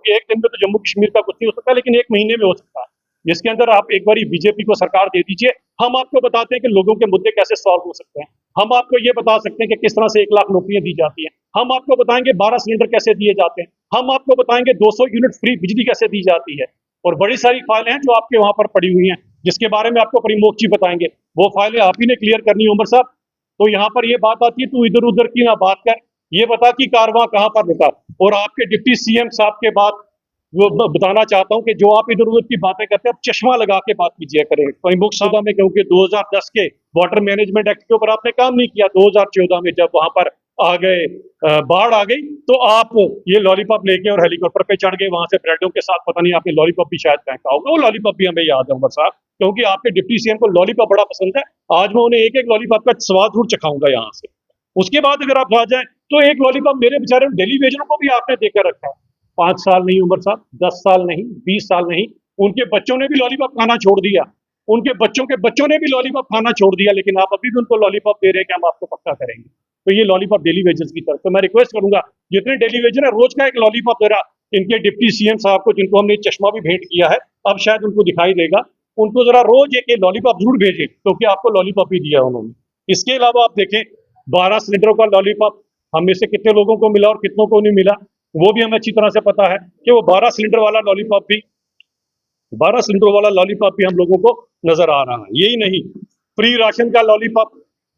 क्योंकि एक दिन में तो जम्मू कश्मीर का कुछ नहीं हो सकता, लेकिन एक महीने में हो सकता है, जिसके अंदर आप एक बार बीजेपी को सरकार दे दीजिए। हम आपको बताते हैं कि लोगों के मुद्दे कैसे सॉल्व हो सकते हैं। हम आपको ये बता सकते हैं कि किस तरह से 1 लाख नौकरियां दी जाती हैं। हम आपको बताएंगे 12 सिलेंडर कैसे दिए जाते हैं। हम आपको बताएंगे 200 यूनिट फ्री बिजली कैसे दी जाती है। और बड़ी सारी फाइलें हैं जो आपके वहां पर पड़ी हुई हैं, जिसके बारे में आपको परिमोक्षी बताएंगे। वो फाइलें आप ही ने क्लियर करनी, उमर साहब। तो यहाँ पर ये बात आती है, तू इधर उधर की ना बात कर, ये बता कि कारवां कहाँ पर रुका। और आपके डिप्टी सीएम साहब के बाद वो बताना चाहता हूं कि जो आप इधर उधर की बातें करते हैं, आप चश्मा लगा के बात कीजिए करें प्रमुख सभा में, क्योंकि 2010 के वाटर मैनेजमेंट एक्ट के ऊपर आपने काम नहीं किया। 2014 में जब वहां पर आ गए, बाढ़ आ गई, तो आप ये लॉलीपॉप लेके और हेलीकॉप्टर पे चढ़ गए, वहां से ब्रेडों के साथ, पता नहीं आपने लॉलीपॉप भी शायद फेंका होगा। वो लॉलीपॉप भी हमें याद है उमर साहब, क्योंकि आपके डिप्टी सीएम को लॉलीपॉप बड़ा पसंद है। आज मैं उन्हें एक एक लॉलीपॉप का स्वाद जरूर चखाऊंगा यहाँ से। उसके बाद अगर आप आ जाए तो एक लॉलीपॉप मेरे बेचारे डेली वेजरों को भी आपने देकर रखा है। 5 साल नहीं उमर साहब, 10 साल नहीं, 20 साल नहीं, उनके बच्चों ने भी लॉलीपॉप खाना छोड़ दिया। उनके बच्चों के बच्चों ने भी लॉलीपॉप खाना छोड़ दिया, लेकिन आप अभी भी उनको लॉलीपॉप दे रहे हैं कि हम आपको पक्का करेंगे। तो ये लॉलीपॉप डेली वेजर्स की तरफ, तो मैं रिक्वेस्ट करूंगा जितने डेली वेजर है, रोज का एक लॉलीपॉप दे रहा इनके डिप्टी सीएम साहब को, जिनको हमने चश्मा भी भेंट किया है, अब शायद उनको दिखाई देगा, उनको जरा रोज एक लॉलीपॉप जरूर भेजें, क्योंकि आपको लॉलीपॉप ही दिया उन्होंने। इसके अलावा आप देखें 12 सिलेंडरों का लॉलीपॉप हम में से कितने लोगों को मिला और कितनों को नहीं मिला, वो भी हमें अच्छी तरह से पता है कि वो 12 सिलेंडर वाला लॉलीपॉप भी 12 सिलेंडर वाला लॉलीपॉप भी हम लोगों को नजर आ रहा है। यही नहीं, फ्री राशन का लॉलीपॉप,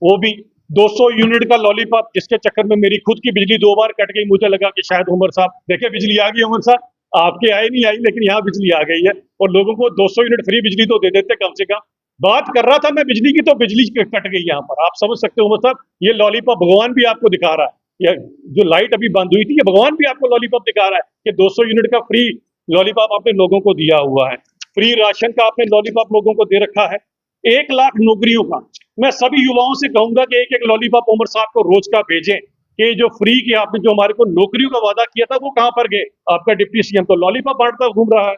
वो भी 200 यूनिट का लॉलीपॉप, जिसके चक्कर में मेरी खुद की बिजली 2 बार कट गई। मुझे लगा कि शायद उमर साहब, देखिए बिजली आ गई उमर साहब, आपके आई नहीं आई, लेकिन यहाँ बिजली आ गई है। और लोगों को 200 यूनिट फ्री बिजली तो दे देते कम से कम। बात कर रहा था मैं बिजली की, तो बिजली कट गई यहाँ पर। आप समझ सकते हो उमर साहब, ये लॉलीपॉप भगवान भी आपको दिखा रहा है। जो लाइट अभी बंद हुई थी, ये भगवान भी आपको लॉलीपॉप दिखा रहा है कि 200 यूनिट का फ्री लॉलीपॉप आपने लोगों को दिया हुआ है। फ्री राशन का आपने लॉलीपॉप लोगों को दे रखा है। 1 लाख नौकरियों का मैं सभी युवाओं से कहूंगा कि एक एक लॉलीपॉप उमर साहब को रोज का भेजें, कि जो फ्री की आपने जो हमारे को नौकरियों का वादा किया था, वो कहां पर गए। आपका डिप्टी सीएम तो लॉलीपॉप बांटता घूम रहा है।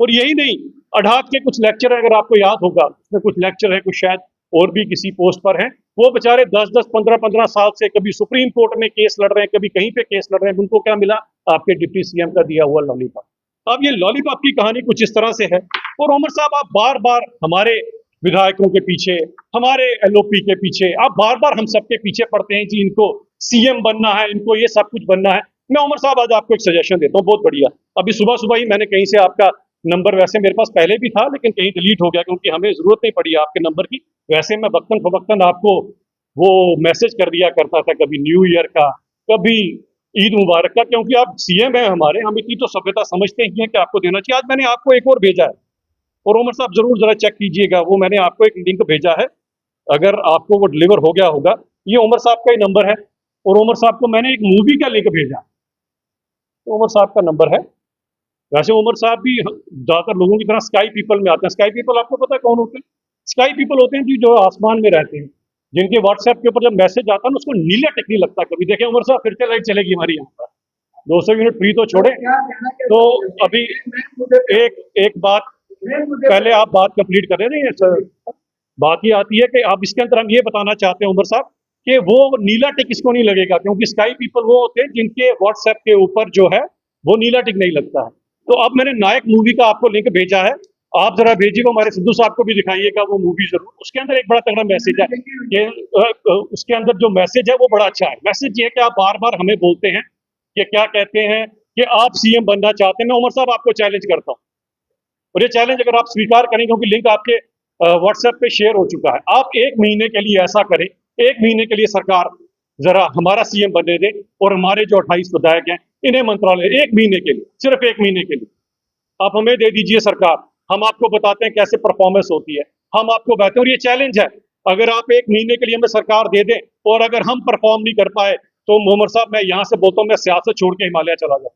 और यही नहीं, अढ़ात के कुछ लेक्चर है, अगर आपको याद होगा, उसमें कुछ लेक्चर है, कुछ शायद और भी किसी पोस्ट पर हैं, वो बेचारे 10-10, 15-15 साल से कभी सुप्रीम कोर्ट में केस लड़ रहे हैं, कभी कहीं पे केस लड़ रहे हैं। उनको क्या मिला? आपके डिप्टी सीएम का दिया हुआ लॉलीपॉप। अब ये लॉलीपॉप की कहानी कुछ इस तरह से है। और उमर साहब, आप बार बार हमारे विधायकों के पीछे, हमारे एलओपी के पीछे, आप बार बार हम सबके पीछे पड़ते हैं जी, इनको सीएम बनना है, इनको ये सब कुछ बनना है। मैं उमर साहब आज आपको एक सजेशन देता हूँ, बहुत बढ़िया। अभी सुबह सुबह ही मैंने कहीं से आपका नंबर, वैसे मेरे पास पहले भी था लेकिन कहीं डिलीट हो गया, क्योंकि हमें जरूरत नहीं पड़ी आपके नंबर की। वैसे मैं वक्तन फवक्तन आपको वो मैसेज कर दिया करता था, कभी न्यू ईयर का, कभी ईद मुबारक का, क्योंकि आप सीएम है हमारे, हम इतनी तो सभ्यता समझते ही हैं कि आपको देना चाहिए। आज मैंने आपको एक और भेजा है, और उमर साहब जरूर जरा चेक कीजिएगा, वो मैंने आपको एक लिंक भेजा है, अगर आपको वो डिलीवर हो गया होगा। ये उमर साहब का ही नंबर है, और उमर साहब को मैंने एक मूवी का लिंक भेजा, तो उमर साहब का नंबर है। वैसे उमर साहब भी ज्यादातर लोगों की तरह स्काई पीपल में आते हैं। स्काई पीपल आपको पता है कौन होते हैं? स्काई पीपल होते हैं जी, जो आसमान में रहते हैं, जिनके व्हाट्सएप के ऊपर जब मैसेज आता है ना, उसको नीला टिक नहीं लगता कभी। देखें उमर साहब, फिर से लाइट चलेगी हमारी यहाँ पर। 200 यूनिट फ्री तो छोड़े, तो अभी एक बात, पहले आप बात कंप्लीट कर रहे हैं सर। बात ये आती है कि आप इसके अंदर हम ये बताना चाहते हैं उमर साहब कि वो नीला टिक इसको नहीं लगेगा, क्योंकि स्काई पीपल वो होते हैं जिनके व्हाट्सएप के ऊपर जो है वो नीला टिक नहीं लगता है। तो अब मैंने नायक मूवी का आपको लिंक भेजा है, आप जरा भेजिए, हमारे सिद्धू साहब को भी दिखाइएगा वो मूवी जरूर। उसके अंदर एक बड़ा तगड़ा मैसेज है कि उसके अंदर जो मैसेज है वो बड़ा अच्छा है। मैसेज ये है कि आप बार बार हमें बोलते हैं कि क्या कहते हैं कि आप सीएम बनना चाहते हैं। मैं उमर साहब आपको चैलेंज करता हूँ, और ये चैलेंज अगर आप स्वीकार करें, क्योंकि लिंक आपके व्हाट्सएप पे शेयर हो चुका है, आप 1 महीने के लिए ऐसा करें, 1 महीने के लिए सरकार जरा हमारा सीएम बनने दे, और हमारे जो 28 विधायक हैं इन्हें मंत्रालय 1 महीने के लिए, सिर्फ 1 महीने के लिए आप हमें दे दीजिए सरकार। हम आपको बताते हैं कैसे परफॉर्मेंस होती है, हम आपको बताते हैं। और ये चैलेंज है, अगर आप 1 महीने के लिए हमें सरकार दे दें और अगर हम परफॉर्म नहीं कर पाए, तो उमर साहब मैं यहाँ से बोलता हूँ, मैं सियासत छोड़ के हिमालय चला जाऊँ।